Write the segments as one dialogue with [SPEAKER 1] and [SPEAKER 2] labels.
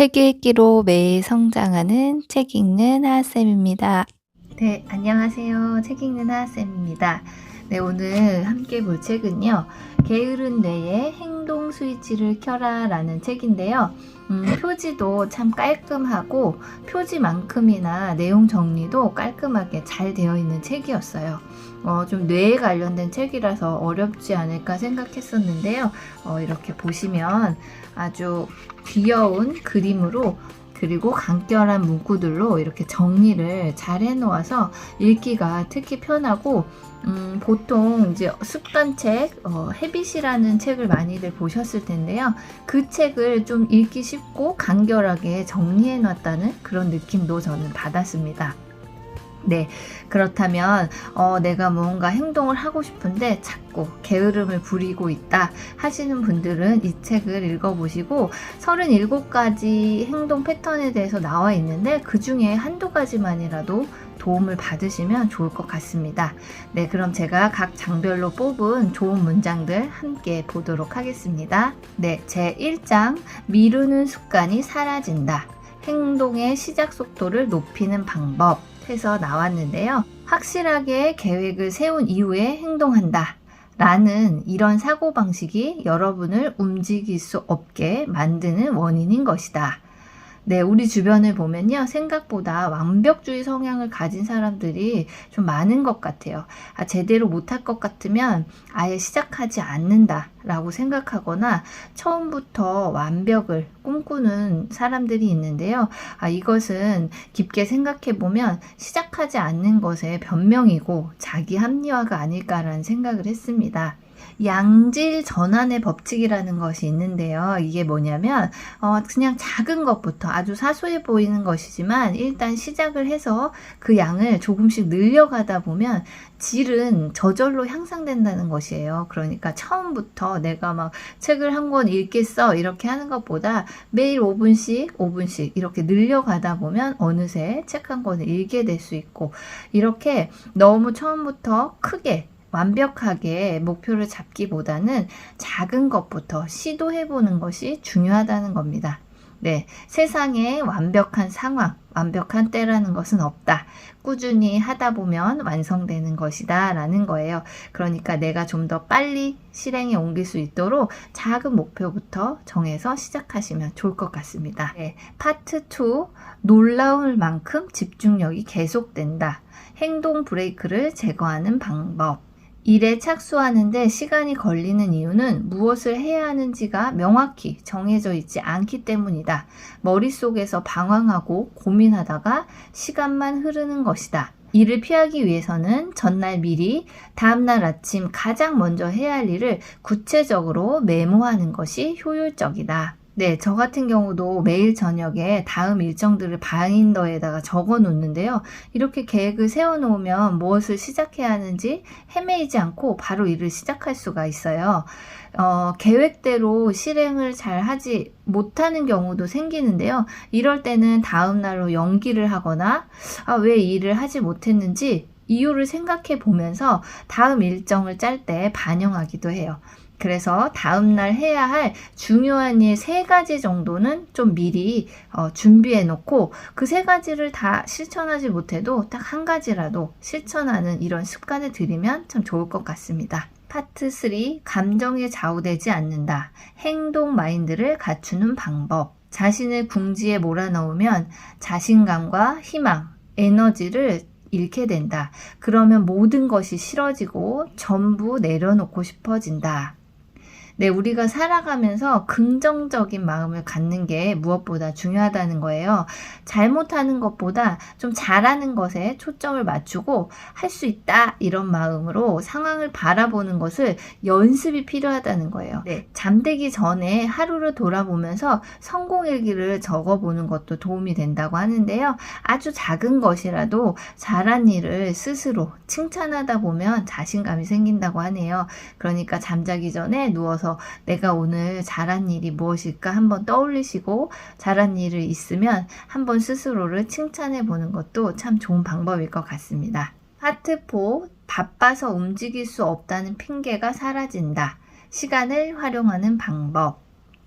[SPEAKER 1] 책 읽기로 매일 성장하는 책 읽는 하하쌤입니다. 네, 안녕하세요. 책 읽는 하하쌤입니다. 네, 오늘 함께 볼 책은요. 게으른 뇌의 행동 스위치를 켜라 라는 책인데요. 표지도 참 깔끔하고 표지만큼이나 내용 정리도 깔끔하게 잘 되어 있는 책이었어요. 좀 뇌에 관련된 책이라서 어렵지 않을까 생각했었는데요. 이렇게 보시면 아주 귀여운 그림으로 그리고 간결한 문구들로 이렇게 정리를 잘 해놓아서 읽기가 특히 편하고 보통 이제 습관책, 헤빗이라는 책을 많이들 보셨을 텐데요. 그 책을 좀 읽기 쉽고 간결하게 정리해놨다는 그런 느낌도 저는 받았습니다. 네, 그렇다면 내가 뭔가 행동을 하고 싶은데 자꾸 게으름을 부리고 있다 하시는 분들은 이 책을 읽어보시고 37가지 행동 패턴에 대해서 나와 있는데 그 중에 한두 가지만이라도 도움을 받으시면 좋을 것 같습니다. 네, 그럼 제가 각 장별로 뽑은 좋은 문장들 함께 보도록 하겠습니다. 네, 제 1장 미루는 습관이 사라진다. 행동의 시작 속도를 높이는 방법 해서 나왔는데요. 확실하게 계획을 세운 이후에 행동한다 라는 이런 사고방식이 여러분을 움직일 수 없게 만드는 원인인 것이다. 네, 우리 주변을 보면요. 생각보다 완벽주의 성향을 가진 사람들이 좀 많은 것 같아요. 제대로 못할 것 같으면 아예 시작하지 않는다 라고 생각하거나 처음부터 완벽을 꿈꾸는 사람들이 있는데요. 이것은 깊게 생각해 보면 시작하지 않는 것의 변명이고 자기 합리화가 아닐까라는 생각을 했습니다. 양질 전환의 법칙이라는 것이 있는데요. 이게 뭐냐면 그냥 작은 것부터 아주 사소해 보이는 것이지만 일단 시작을 해서 그 양을 조금씩 늘려가다 보면 질은 저절로 향상된다는 것이에요. 그러니까 처음부터 내가 막 책을 한 권 읽겠어 이렇게 하는 것보다 매일 5분씩 이렇게 늘려가다 보면 어느새 책 한 권을 읽게 될 수 있고, 이렇게 너무 처음부터 크게 완벽하게 목표를 잡기보다는 작은 것부터 시도해보는 것이 중요하다는 겁니다. 네, 세상에 완벽한 상황, 완벽한 때라는 것은 없다. 꾸준히 하다 보면 완성되는 것이다 라는 거예요. 그러니까 내가 좀 더 빨리 실행에 옮길 수 있도록 작은 목표부터 정해서 시작하시면 좋을 것 같습니다. 네, 파트 2, 놀라울 만큼 집중력이 계속된다. 행동 브레이크를 제거하는 방법. 일에 착수하는데 시간이 걸리는 이유는 무엇을 해야 하는지가 명확히 정해져 있지 않기 때문이다. 머릿속에서 방황하고 고민하다가 시간만 흐르는 것이다. 이를 피하기 위해서는 전날 미리 다음날 아침 가장 먼저 해야 할 일을 구체적으로 메모하는 것이 효율적이다. 네, 저 같은 경우도 매일 저녁에 다음 일정들을 바인더에다가 적어 놓는데요. 이렇게 계획을 세워 놓으면 무엇을 시작해야 하는지 헤매이지 않고 바로 일을 시작할 수가 있어요. 계획대로 실행을 잘 하지 못하는 경우도 생기는데요. 이럴 때는 다음 날로 연기를 하거나 왜 일을 하지 못했는지 이유를 생각해 보면서 다음 일정을 짤 때 반영하기도 해요. 그래서 다음날 해야 할 중요한 일 3가지 정도는 좀 미리 준비해 놓고 그 3가지를 다 실천하지 못해도 딱 1가지라도 실천하는 이런 습관을 들이면 참 좋을 것 같습니다. 파트 3, 감정에 좌우되지 않는다. 행동 마인드를 갖추는 방법. 자신을 궁지에 몰아넣으면 자신감과 희망, 에너지를 잃게 된다. 그러면 모든 것이 싫어지고 전부 내려놓고 싶어진다. 네, 우리가 살아가면서 긍정적인 마음을 갖는 게 무엇보다 중요하다는 거예요. 잘못하는 것보다 좀 잘하는 것에 초점을 맞추고 할 수 있다 이런 마음으로 상황을 바라보는 것을 연습이 필요하다는 거예요. 네, 잠들기 전에 하루를 돌아보면서 성공일기를 적어보는 것도 도움이 된다고 하는데요. 아주 작은 것이라도 잘한 일을 스스로 칭찬하다 보면 자신감이 생긴다고 하네요. 그러니까 잠자기 전에 누워서 내가 오늘 잘한 일이 무엇일까 한번 떠올리시고 잘한 일을 있으면 한번 스스로를 칭찬해 보는 것도 참 좋은 방법일 것 같습니다. 파트 4, 바빠서 움직일 수 없다는 핑계가 사라진다. 시간을 활용하는 방법.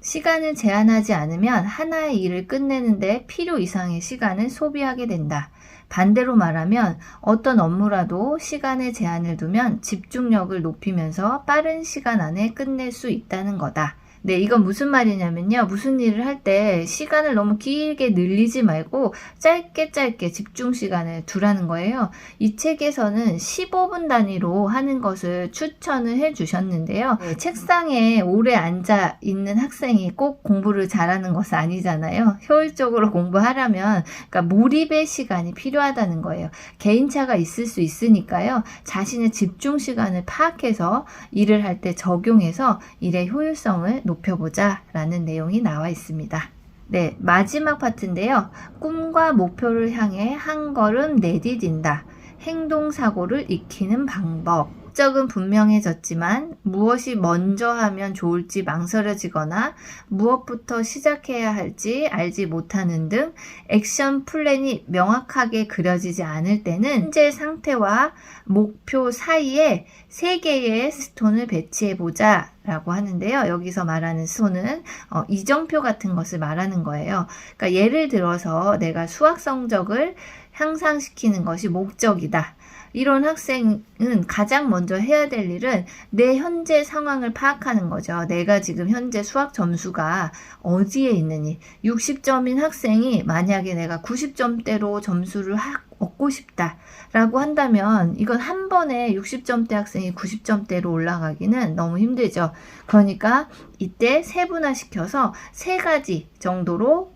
[SPEAKER 1] 시간을 제한하지 않으면 하나의 일을 끝내는데 필요 이상의 시간을 소비하게 된다. 반대로 말하면 어떤 업무라도 시간에 제한을 두면 집중력을 높이면서 빠른 시간 안에 끝낼 수 있다는 거다. 네, 이건 무슨 말이냐면요. 무슨 일을 할 때 시간을 너무 길게 늘리지 말고 짧게 집중 시간을 두라는 거예요. 이 책에서는 15분 단위로 하는 것을 추천을 해 주셨는데요. 네, 책상에 오래 앉아 있는 학생이 꼭 공부를 잘하는 것은 아니잖아요. 효율적으로 공부하려면 그러니까 몰입의 시간이 필요하다는 거예요. 개인차가 있을 수 있으니까요. 자신의 집중 시간을 파악해서 일을 할 때 적용해서 일의 효율성을 높여보자 라는 내용이 나와 있습니다. 네, 마지막 파트인데요. 꿈과 목표를 향해 한 걸음 내디딘다. 행동사고를 익히는 방법. 목적은 분명해졌지만 무엇이 먼저 하면 좋을지 망설여지거나 무엇부터 시작해야 할지 알지 못하는 등 액션 플랜이 명확하게 그려지지 않을 때는 현재 상태와 목표 사이에 3개의 스톤을 배치해보자 라고 하는데요. 여기서 말하는 스톤은 이정표 같은 것을 말하는 거예요. 그러니까 예를 들어서 내가 수학 성적을 향상시키는 것이 목적이다. 이런 학생은 가장 먼저 해야 될 일은 내 현재 상황을 파악하는 거죠. 내가 지금 현재 수학 점수가 어디에 있느니. 60점인 학생이 만약에 내가 90점대로 점수를 얻고 싶다 라고 한다면 이건 한 번에 60점대 학생이 90점대로 올라가기는 너무 힘들죠. 그러니까 이때 세분화시켜서 3가지 정도로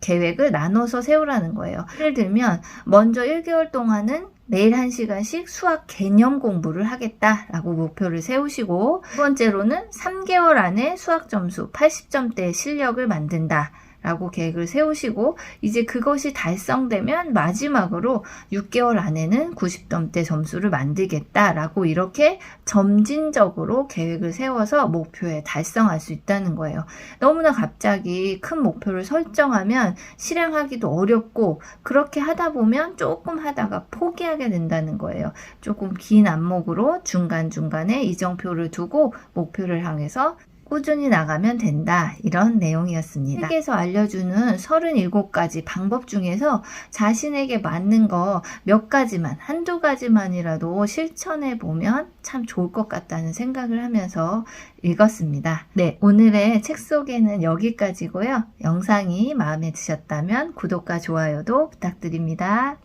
[SPEAKER 1] 계획을 나눠서 세우라는 거예요. 예를 들면 먼저 1개월 동안은 매일 1시간씩 수학 개념 공부를 하겠다라고 목표를 세우시고, 두 번째로는 3개월 안에 수학 점수 80점대의 실력을 만든다 라고 계획을 세우시고, 이제 그것이 달성되면 마지막으로 6개월 안에는 90점대 점수를 만들겠다라고 이렇게 점진적으로 계획을 세워서 목표에 달성할 수 있다는 거예요. 너무나 갑자기 큰 목표를 설정하면 실행하기도 어렵고, 그렇게 하다 보면 조금 하다가 포기하게 된다는 거예요. 조금 긴 안목으로 중간중간에 이정표를 두고 목표를 향해서 꾸준히 나가면 된다. 이런 내용이었습니다. 책에서 알려주는 37가지 방법 중에서 자신에게 맞는 거 몇 가지만, 한두 가지만이라도 실천해 보면 참 좋을 것 같다는 생각을 하면서 읽었습니다. 네, 오늘의 책 소개는 여기까지고요. 영상이 마음에 드셨다면 구독과 좋아요도 부탁드립니다.